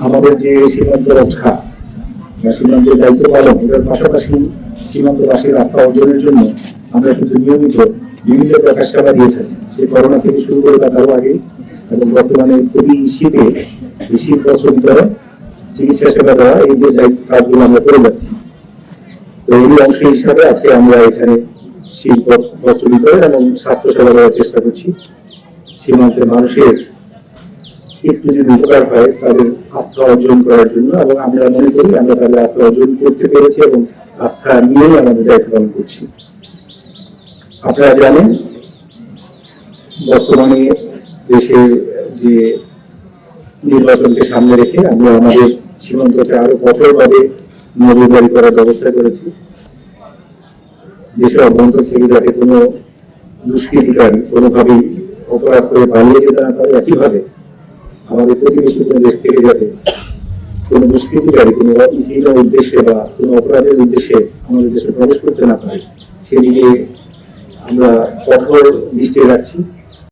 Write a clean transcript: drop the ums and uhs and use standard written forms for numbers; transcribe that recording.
আমাদের যে সীমান্ত রক্ষা বা সীমান্তের দায়িত্ব পালন, এটার পাশাপাশি সীমান্তবাসীর আস্থা অর্জনের জন্য আমরা কিন্তু নিয়মিত বিভিন্ন প্রকাশ সেবা দিয়ে থাকি। সেই করোনা থেকে শুরু করে তারও আগে এবং বর্তমানে খুবই শীতে এই শীত বস্ত্র বিতরণ, চিকিৎসা সেবা দেওয়া, এই যে কাজগুলো আমরা করে যাচ্ছি। তো এই অংশ হিসাবে আজকে আমরা এখানে শীত বস্ত্র বিতরণ এবং স্বাস্থ্য সেবা দেওয়ার চেষ্টা করছি। সীমান্তের মানুষের একটু যদি উপকার হয় তাদের আস্থা অর্জন করার জন্য, এবং আমরা মনে করি আমরা তাদের আস্থা অর্জন করতে পেরেছি এবং আস্থা নিয়েই আমাদের দায়িত্ব পালন করছি। আপনারা জানেন বর্তমানে দেশের যে নির্বাচনকে সামনে রেখে আমরা আমাদের সীমান্তকে আরো কঠোরভাবে নজরদারি করার ব্যবস্থা করেছি। দেশের অভ্যন্তর থেকে যাতে কোনো দুষ্কৃতিকারী কোনোভাবেই অপরাধ করে পালিয়ে যেতে না পারে, একইভাবে আমাদের প্রতিবেশী কোনো দেশ থেকে যাতে কোনো দুষ্কৃতিকারী কোনো হীন উদ্দেশ্যে বা কোনো অপরাধের উদ্দেশ্যে আমাদের দেশে প্রবেশ করতে না পারে, সেদিকে আমরা কঠোর দৃষ্টি রাখছি।